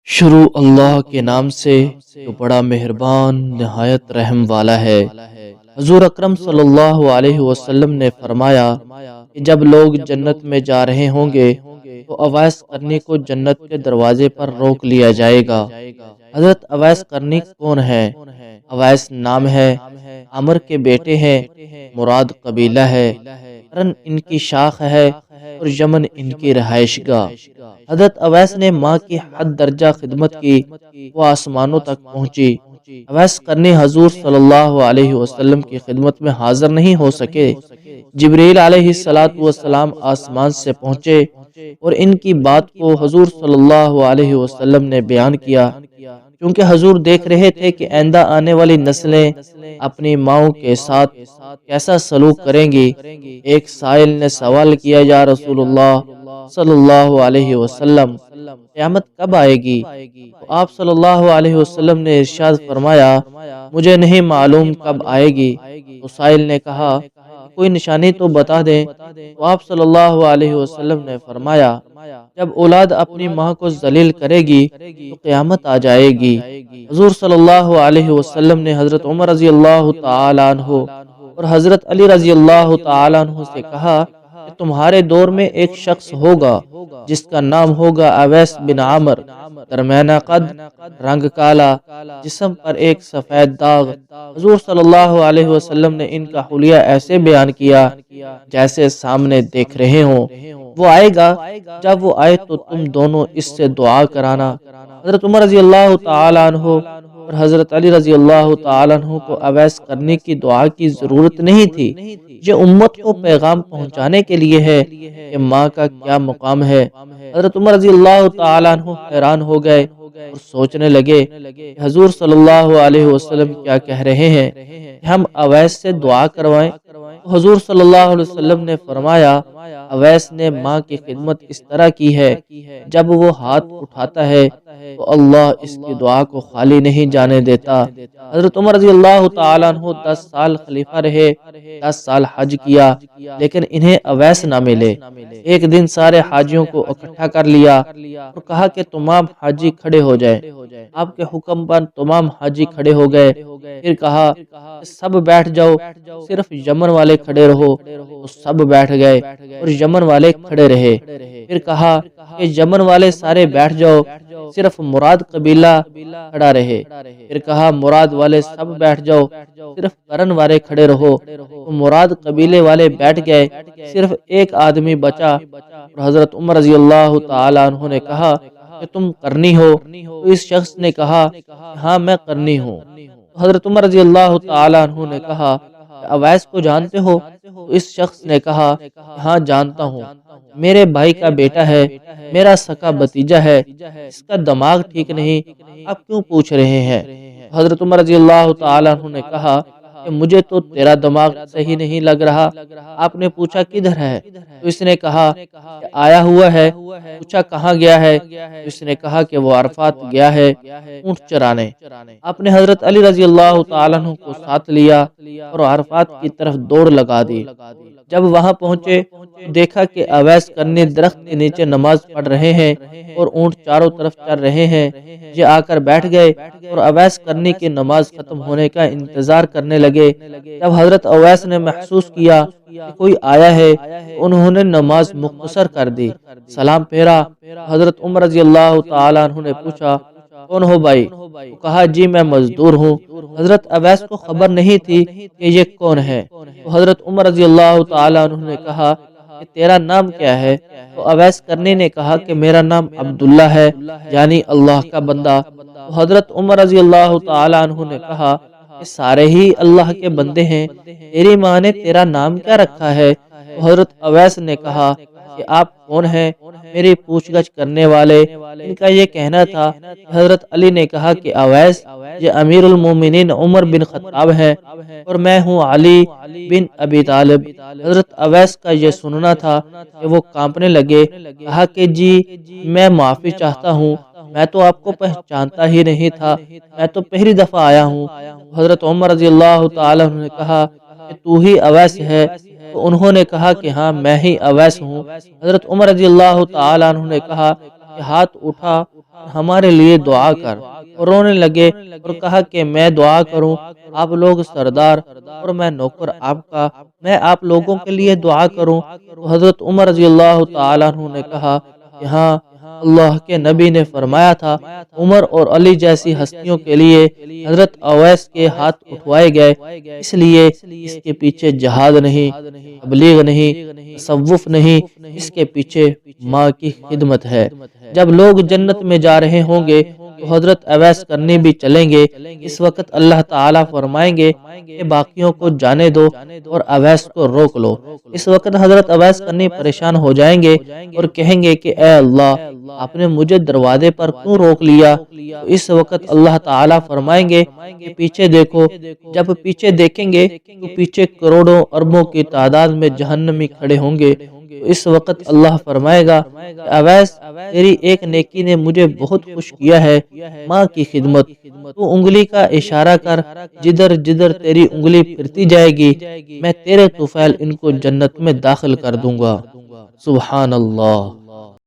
شروع اللہ کے نام سے جو بڑا مہربان نہایت رحم والا ہے۔ حضور اکرم صلی اللہ علیہ وسلم نے فرمایا کہ جب لوگ جنت میں جا رہے ہوں گے تو اویس قرنی کو جنت کے دروازے پر روک لیا جائے گا۔ حضرت اویس قرنی کون ہے؟ اویس نام ہے، عمر کے بیٹے ہیں، مراد قبیلہ ہے، قرن ان کی شاخ ہے اور یمن ان کی رہائش گاہ۔ حضرت اویس نے ماں کی حد درجہ خدمت کی، وہ آسمانوں تک پہنچی۔ اویس قرنی حضور صلی اللہ علیہ وسلم کی خدمت میں حاضر نہیں ہو سکے۔ جبریل علیہ السلام آسمان سے پہنچے اور ان کی بات کو حضور صلی اللہ علیہ وسلم نے بیان کیا، کیونکہ حضور دیکھ رہے تھے کہ آئندہ آنے والی نسلیں اپنی ماؤں کے ساتھ کیسا سلوک کریں گی۔ ایک سائل نے سوال کیا، یا رسول اللہ صلی اللہ علیہ وسلم، قیامت کب آئے گی؟ تو آپ صلی اللہ علیہ وسلم نے ارشاد فرمایا، مجھے نہیں معلوم کب آئے گی۔ تو سائل نے کہا، کوئی نشانی تو بتا دیں۔ تو آپ صلی اللہ علیہ وسلم نے فرمایا، جب اولاد اپنی ماں کو ذلیل کرے گی تو قیامت آ جائے گی۔ حضور صلی اللہ علیہ وسلم نے حضرت عمر رضی اللہ تعالی عنہ اور حضرت علی رضی اللہ تعالی عنہ سے کہا کہ تمہارے دور میں ایک شخص ہوگا جس کا نام ہوگا اویس بن عامر، درمیانہ قد، رنگ کالا، جسم پر ایک سفید داغ۔ حضور صلی اللہ علیہ وسلم نے ان کا حلیہ ایسے بیان کیا جیسے سامنے دیکھ رہے ہوں۔ وہ آئے گا، جب وہ آئے تو تم دونوں اس سے دعا کرانا۔ حضرت عمر رضی اللہ تعالی عنہ اور حضرت علی رضی اللہ تعالی عنہ کو اویس قرنی کی دعا کی ضرورت نہیں تھی۔ یہ امت کو پیغام پہنچانے کے لیے ہے کہ ماں کا کیا مقام ہے۔ حضرت عمر رضی اللہ تعالی عنہ حیران ہو گئے اور سوچنے لگے کہ حضور صلی اللہ علیہ وسلم کیا کہہ رہے ہیں کہ ہم اویس سے دعا کروائیں۔ تو حضور صلی اللہ علیہ وسلم نے فرمایا، اویس نے ماں کی خدمت اس طرح کی ہے، جب وہ ہاتھ اٹھاتا ہے تو اللہ اس کی دعا کو خالی نہیں جانے دیتا۔ حضرت عمر رضی اللہ تعالیٰ عنہ 10 سال خلیفہ رہے، 10 سال حج کیا، لیکن انہیں اویس نہ ملے۔ ایک دن سارے حاجیوں کو اکٹھا کر لیا اور کہا کہ تمام حاجی کھڑے ہو جائیں۔ آپ کے حکم پر تمام حاجی کھڑے ہو گئے۔ پھر کہا کہ سب بیٹھ جاؤ، صرف یمن والے کھڑے رہو۔ تو سب بیٹھ گئے اور یمن والے کھڑے رہے۔ پھر کہا کہ یمن والے سارے بیٹھ جاؤ، صرف مراد قبیلہ کھڑا رہے۔ پھر کہا مراد والے سب بیٹھ جاؤ، صرف قرن والے کھڑے رہو۔ تو مراد قبیلے والے بیٹھ گئے، صرف ایک آدمی بچا اور حضرت عمر رضی اللہ تعالی عنہ نے کہا کہ تم قرنی ہو؟ تو اس شخص نے کہا کہ ہاں میں قرنی ہوں۔ تو حضرت عمر رضی اللہ تعالی عنہ نے کہا کہ اویس کو جانتے ہو؟ تو اس شخص نے کہا کہ ہاں جانتا ہوں، میرے بھائی کا بیٹا ہے، میرا سکا بھتیجا ہے، اس کا دماغ ٹھیک نہیں، آپ کیوں پوچھ رہے ہیں؟ حضرت عمر رضی اللہ تعالی عنہ نے کہا کہ مجھے تو تیرا دماغ صحیح نہیں لگ رہا۔ آپ نے پوچھا کدھر ہے؟ تو اس نے کہا کہ آیا ہوا ہے۔ پوچھا کہاں گیا ہے؟ تو اس نے کہا کہ وہ عرفات گیا ہے اونٹ چرانے۔ آپ نے حضرت علی رضی اللہ تعالیٰ عنہ کو ساتھ لیا اور عرفات کی طرف دوڑ لگا دی۔ جب وہاں پہنچے دیکھا کہ اویس قرنی درخت کے نیچے نماز پڑھ رہے ہیں اور اونٹ چاروں طرف چر رہے ہیں۔ یہ آ کر بیٹھ گئے اور اویس قرنی کی نماز ختم ہونے کا انتظار کرنے لگے۔ جب حضرت اویس نے محسوس کیا کہ کوئی آیا ہے تو انہوں نے نماز مختصر کر دی، سلام پھیرا۔ حضرت عمر رضی اللہ تعالیٰ عنہ نے پوچھا کون ہو بھائی؟ تو کہا جی میں مزدور ہوں۔ حضرت اویس کو خبر نہیں تھی کہ یہ کون ہے۔ تو حضرت عمر رضی اللہ تعالیٰ عنہ نے کہا کہ تیرا نام کیا ہے؟ تو اویس قرنی نے کہا کہ میرا نام عبداللہ ہے، یعنی اللہ کا بندہ۔ تو حضرت عمر رضی اللہ تعالیٰ عنہ نے کہا کہ سارے ہی اللہ کے بندے ہیں، تیری ماں نے تیرا نام کیا رکھا ہے؟ تو حضرت اویس نے کہا کہ آپ کون ہیں میری پوچھ گچھ کرنے والے؟ ان کا یہ کہنا تھا کہ حضرت علی نے کہا کہ اویس یہ امیر المومنین عمر بن خطاب ہیں اور میں ہوں علی بن ابی طالب۔ حضرت اویس کا یہ سننا تھا کہ وہ کانپنے لگے، کہا کہ جی میں معافی چاہتا ہوں، میں تو آپ کو پہچانتا ہی نہیں تھا، میں تو پہلی دفعہ آیا ہوں۔ حضرت عمر رضی اللہ تعالیٰ عنہ نے کہا کہ تو ہی اویس ہے؟ تو انہوں نے کہا کہ ہاں میں ہی اویس ہوں۔ حضرت عمر رضی اللہ تعالیٰ عنہ نے کہا کہ ہاتھ اٹھا ہمارے لیے دعا کر، اور رونے لگے اور کہا کہ میں دعا کروں، آپ لوگ سردار اور میں نوکر آپ کا، میں آپ لوگوں کے لیے دعا کروں؟ تو حضرت عمر رضی اللہ تعالیٰ عنہ نے کہا کہ ہاں، اللہ کے نبی نے فرمایا تھا عمر اور علی جیسی ہستیوں کے لیے حضرت اویس کے ہاتھ اٹھوائے گئے، اس لیے اس کے پیچھے جہاد نہیں، تبلیغ نہیں، تصوف نہیں، اس کے پیچھے ماں کی خدمت ہے۔ جب لوگ جنت میں جا رہے ہوں گے تو حضرت اویس کرنے بھی چلیں گے، اس وقت اللہ تعالیٰ فرمائیں گے کہ باقیوں کو جانے دو اور اویس کو روک لو۔ اس وقت حضرت اویس کرنی پریشان ہو جائیں گے اور کہیں گے کہ اے اللہ، آپ نے مجھے دروازے پر کیوں روک لیا؟ تو اس وقت اللہ تعالیٰ فرمائیں گے کہ پیچھے دیکھو۔ جب پیچھے دیکھیں گے تو پیچھے کروڑوں اربوں کی تعداد میں جہنمی کھڑے ہوں گے۔ تو اس وقت اللہ فرمائے گا کہ اویس، تیری ایک نیکی نے مجھے بہت خوش کیا ہے، ماں کی خدمت۔ تو انگلی کا اشارہ کر، جدھر جدھر تیری انگلی پھرتی جائے گی میں تیرے طفیل ان کو جنت میں داخل کر دوں گا۔ سبحان اللہ۔